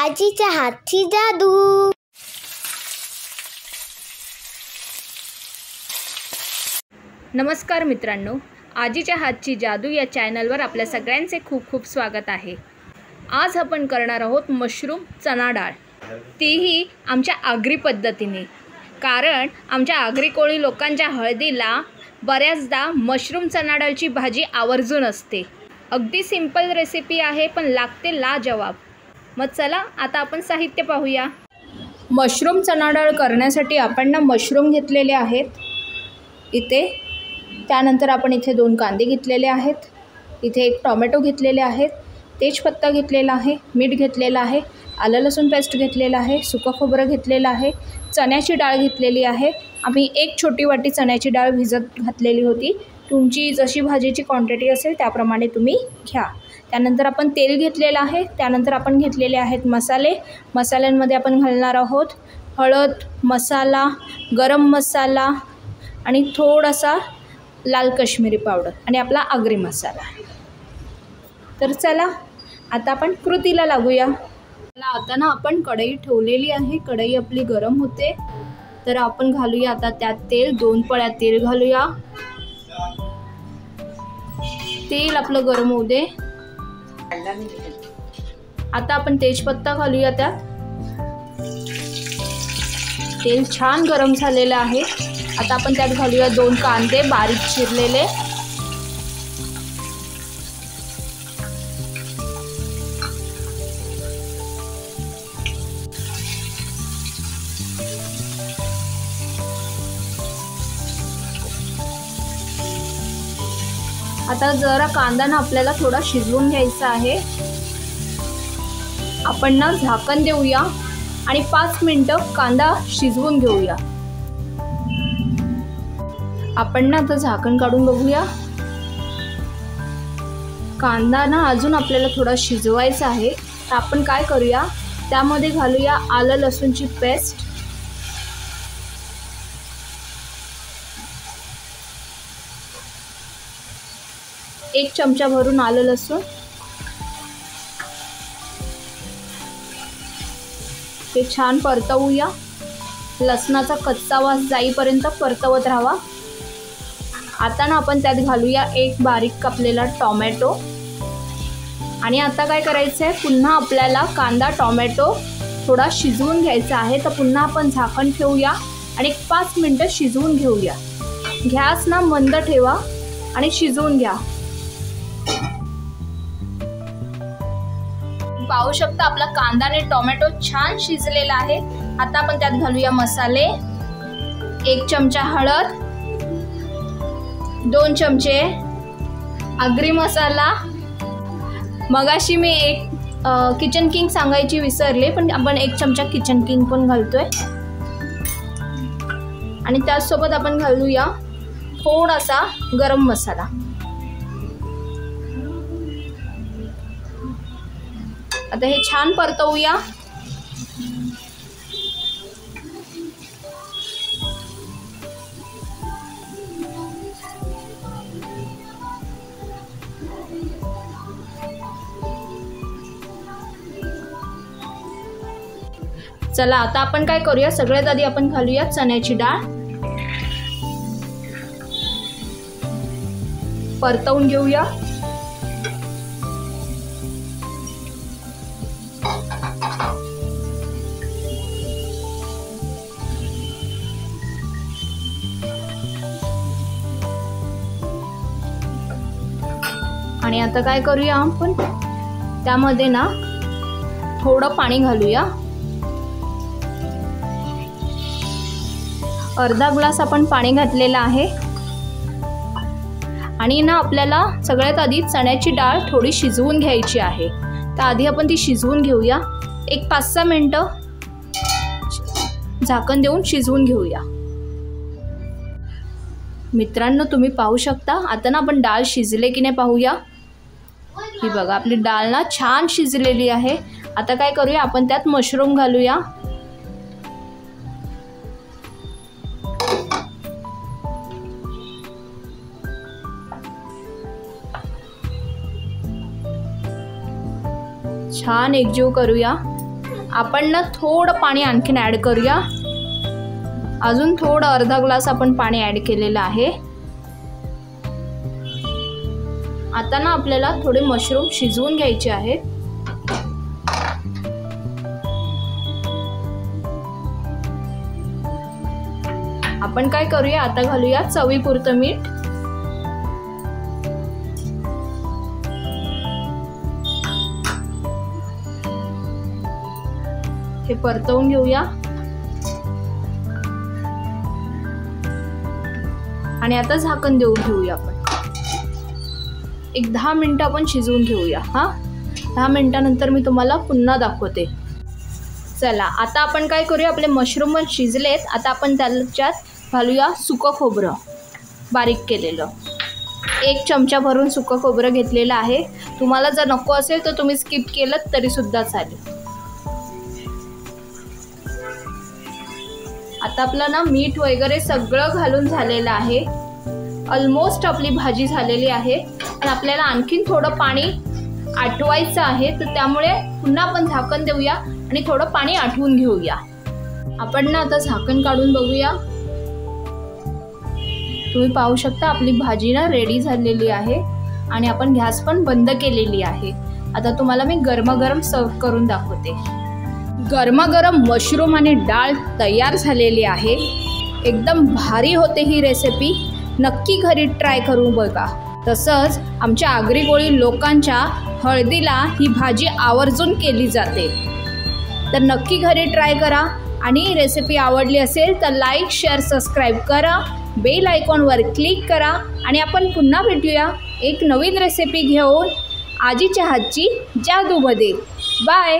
आजीच्या हातची जादू। नमस्कार मित्रांनो, आजीच्या हातची जादू या चॅनलवर आपल्या सगळ्यांचे खूप खूप स्वागत आहे। आज आपण करणार आहोत मशरूम चना डाळ, तीही आमच्या आगरी पद्धतीने। कारण आमच्या आगरी कोळी लोकांच्या हळदीला बऱ्याचदा मशरूम चना डाळची भाजी आवर्जून असते। अगदी सिंपल रेसिपी आहे, पण लागते लाजवाब। मग चला आता आपण साहित्य पाहूया। मशरूम चना डाळ करण्यासाठी आपण मशरूम घेतलेले आहेत इथे। त्यानंतर आपण इथे 2 कांदे घेतलेले आहेत, इथे 1 टोमॅटो घेतलेले आहेत, तेजपत्ता घेतलेला आहे, मीठ घेतलेलं आहे, आलं लसूण पेस्ट घेतलेलं आहे, सुकं खोबरं घेतलेलं आहे, चण्याची डाळ घेतलेली आहे। आम्ही 1 छोटी वाटी चण्याची डाळ भिजत घातलेली होती। तुमची जशी भाजीची क्वांटिटी असेल त्याप्रमाणे तुम्ही घ्या। त्यानंतर आपण तेल घेतलेलं आहे। त्यानंतर आपण घेतलेले आहेत मसाले। मसाल्यांमध्ये आपण घालणार आहोत हळद, मसाला, गरम मसाला आणि थोडासा लाल काश्मीरी पावडर आणि आपला आगरी मसाला। तर चला आता आपण कृतीला लागूया। आता आपण कढई ठेवलेली आहे, कढई आपली गरम होते। तर आपण घालूया आता त्यात तेल, 2 पळ्या तेल घालूया। तेल आपलं गरम होऊ दे। आता आपण तेजपत्ता घालूया त्यात। तेल छान गरम झालेलं आहे। आता आपण त्यात घालूया 2 कांदे बारीक चिरलेले। आता जरा कांदा आपल्याला थोडा शिजवून घ्यायचा आहे। आपण झाकण देऊया आणि 5 मिनिटं कांदा शिजवून घेऊया। आपण आता झाकण काढून बघूया। कांदा अजून आपल्याला थोडा शिजवायचा आहे। तर आपण काय करूया, त्यामध्ये घालूया आलं लसूणची पेस्ट, एक चमचा भरून आलं लसूण, ते छान परतवूया। लसणाचा कच्चा वास जाईपर्यंत परतवत राहावा। आता आपण त्यात घालूया 1 बारीक कापलेला टोमॅटो। आणि आता काय करायचं आहे, पुन्हा आपल्याला कांदा टोमॅटो थोडा शिजवून घ्यायचा आहे। तर पुन्हा आपण झाकण ठेवूया आणि 5 मिनिटं शिजवून घेऊया। गॅस मंद ठेवा आणि शिजवून घ्या। पाहू शकता आपला कांदा आणि टोमॅटो छान शिजलेला आहे। आता आपण त्यात घालूया मसाले। 1 चमचा हळद, 2 चमचे आगरी मसाला। मगाशी मी 1 किचन किंग सांगायची विसरले, पण आपण 1 चमचा किचन किंग पण घालतोय। आणि त्यासोबत आपण घालूया थोडासा गरम मसाला। आता हे छान परतवूया। चला आता आपण काय करूया, सगळ्यात आधी आपण घालूया चण्याची डाळ, परतवून घेऊया। आणि आता काय करूया, आपण त्यामध्ये थोडं पाणी घालूया। अर्धा ग्लास आपण पाणी घातलेलं आहे। आणि आपल्याला सगळ्यात आधी चण्याची डाळ थोडी शिजवून घ्यायची आहे। तर आधी आपण ती शिजवून घेऊया। 5-6 मिनिटं झाकण देऊन शिजवून घेऊया। मित्रांनो, तुम्ही पाहू शकता आता आपण डाळ शिजले की नाही पाहूया। ही बघा आपली डाळ छान शिजलेली आहे। आता काय करूया, आपण त्यात मशरूम घालूया। छान एकजीव करूया। आपण ना थोडं पाणी आणखीन ॲड करूया. अजून थोडं अर्धा ग्लास आपण पाणी ॲड केलेलं आहे. आता ना आपल्याला थोडे मशरूम शिजवून घ्यायचे आहेत. आपण काय करूया, आता घालूया चवीपुरतं मीठ. हे परतवून घेऊया आणि आता झाकण देऊन ठेवूया. आपण एक 10 मिनिटं आपण शिजवून घेऊया. 10 मिनिटानंतर मी तुम्हाला पुन्हा दाखवते. चला आता आपण काय करूया, आपले मशरूम शिजलेत. आता आपण त्याच्यात घालूया सुकं खोबरं बारीक केलेलं. 1 चमचा भरून सुकं खोबरं घेतलेलं आहे. तुम्हाला जर नको असेल तर तुम्ही स्किप केलं तरी सुद्धा चालेल. आता आपलं ना मीठ वगैरे सगळं घालून झालेलं आहे. ऑलमोस्ट आपली भाजी झालेली आहे. पण आपल्याला आणखीन थोडं पाणी आटवायचं आहे, तर त्यामुळे पुन्हा आपण झाकण देऊया आणि थोडं पाणी आटवून घेऊया. आपण ना आता झाकण काढून बघूया. तुम्ही पाहू शकता आपली भाजी ना रेडी झालेली आहे आणि आपण गॅस पण बंद केलेली आहे. आता तुम्हाला मी गरमागरम सर्व करून दाखवते. गरमागरम मशरूम आणि डाळ तयार झालेली आहे. एकदम भारी होते ही रेसिपी. नक्की घरी ट्राय करून बघा. तसंच आमच्या आगरी कोळी लोकांच्या हळदीला ही भाजी आवर्जून केली जाते. तर नक्की घरी ट्राय करा आणि रेसिपी आवडली असेल तर लाईक, शेअर, सबस्क्राईब करा. बेल आयकॉनवर क्लिक करा आणि आपण पुन्हा भेटूया एक नवीन रेसिपी घेऊन आजीच्या हातची जादूमध्ये. बाय.